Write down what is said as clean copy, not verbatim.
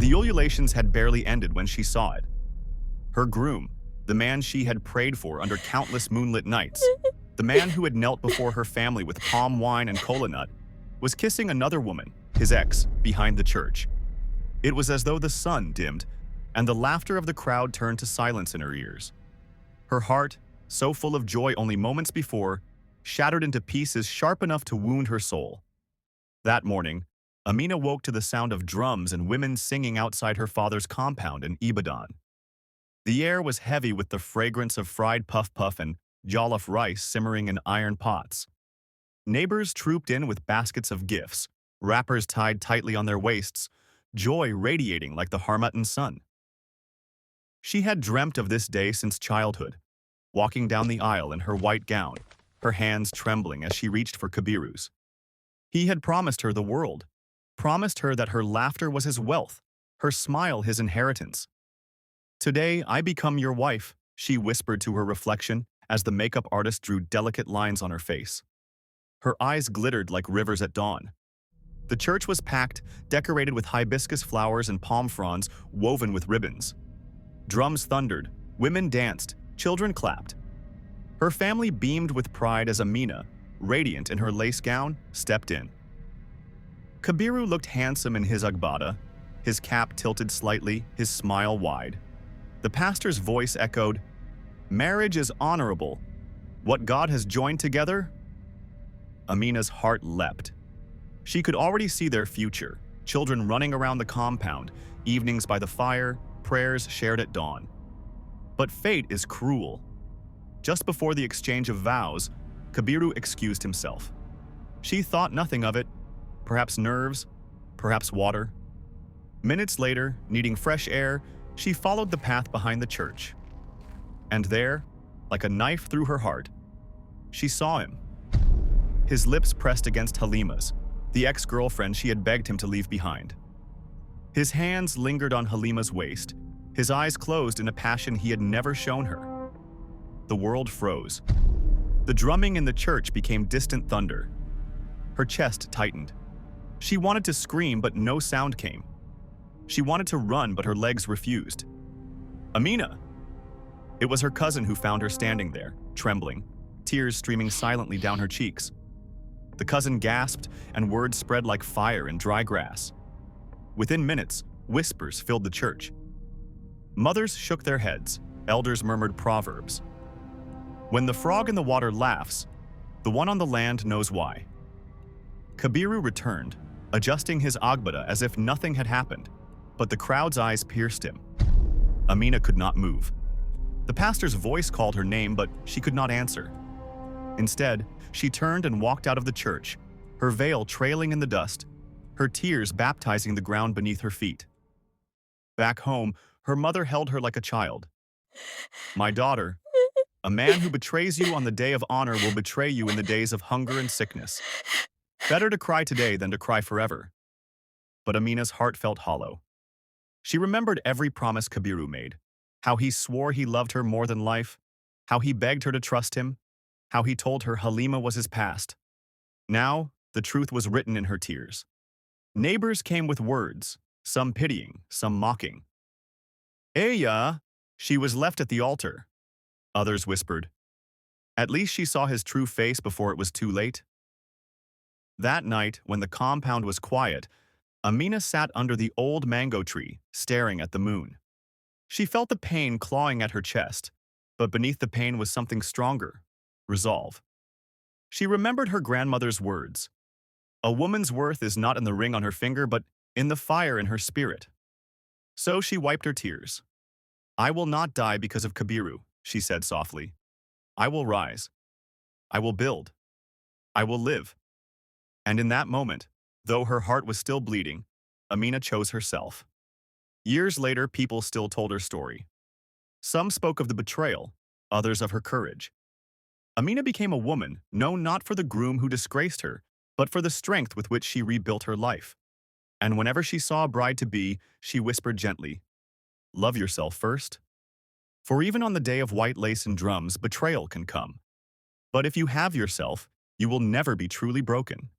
The ululations had barely ended when she saw it. Her groom, the man she had prayed for under countless moonlit nights, the man who had knelt before her family with palm wine and kola nut, was kissing another woman, his ex, behind the church. It was as though the sun dimmed, and the laughter of the crowd turned to silence in her ears. Her heart, so full of joy only moments before, shattered into pieces sharp enough to wound her soul. That morning, Amina woke to the sound of drums and women singing outside her father's compound in Ibadan. The air was heavy with the fragrance of fried puff-puff and jollof rice simmering in iron pots. Neighbors trooped in with baskets of gifts, wrappers tied tightly on their waists, joy radiating like the harmattan sun. She had dreamt of this day since childhood, walking down the aisle in her white gown, her hands trembling as she reached for Kabiru's. He had promised her the world, promised her that her laughter was his wealth, her smile his inheritance. "Today I become your wife," she whispered to her reflection as the makeup artist drew delicate lines on her face. Her eyes glittered like rivers at dawn. The church was packed, decorated with hibiscus flowers and palm fronds woven with ribbons. Drums thundered, women danced, children clapped. Her family beamed with pride as Amina, radiant in her lace gown, stepped in. Kabiru looked handsome in his agbada, his cap tilted slightly, his smile wide. The pastor's voice echoed, "Marriage is honorable. What God has joined together?" Amina's heart leapt. She could already see their future, children running around the compound, evenings by the fire, prayers shared at dawn. But fate is cruel. Just before the exchange of vows, Kabiru excused himself. She thought nothing of it, perhaps nerves, perhaps water. Minutes later, needing fresh air, she followed the path behind the church. And there, like a knife through her heart, she saw him. His lips pressed against Halima's, the ex-girlfriend she had begged him to leave behind. His hands lingered on Halima's waist, his eyes closed in a passion he had never shown her. The world froze. The drumming in the church became distant thunder. Her chest tightened. She wanted to scream, but no sound came. She wanted to run, but her legs refused. "Amina!" It was her cousin who found her standing there, trembling, tears streaming silently down her cheeks. The cousin gasped, and words spread like fire in dry grass. Within minutes, whispers filled the church. Mothers shook their heads, elders murmured proverbs. When the frog in the water laughs, the one on the land knows why. Kabiru returned, adjusting his agbada as if nothing had happened, but the crowd's eyes pierced him. Amina could not move. The pastor's voice called her name, but she could not answer. Instead, she turned and walked out of the church, her veil trailing in the dust, her tears baptizing the ground beneath her feet. Back home, her mother held her like a child. "My daughter, a man who betrays you on the day of honor will betray you in the days of hunger and sickness. Better to cry today than to cry forever." But Amina's heart felt hollow. She remembered every promise Kabiru made, how he swore he loved her more than life, how he begged her to trust him, how he told her Halima was his past. Now, the truth was written in her tears. Neighbors came with words, some pitying, some mocking. "Eya!" She was left at the altar. Others whispered. At least she saw his true face before it was too late. That night, when the compound was quiet, Amina sat under the old mango tree, staring at the moon. She felt the pain clawing at her chest, but beneath the pain was something stronger, resolve. She remembered her grandmother's words. A woman's worth is not in the ring on her finger, but in the fire in her spirit. So she wiped her tears. "I will not die because of Kabiru," she said softly. "I will rise. I will build. I will live." And in that moment, though her heart was still bleeding, Amina chose herself. Years later, people still told her story. Some spoke of the betrayal, others of her courage. Amina became a woman known not for the groom who disgraced her, but for the strength with which she rebuilt her life. And whenever she saw a bride-to-be, she whispered gently, "Love yourself first." For even on the day of white lace and drums, betrayal can come. But if you have yourself, you will never be truly broken.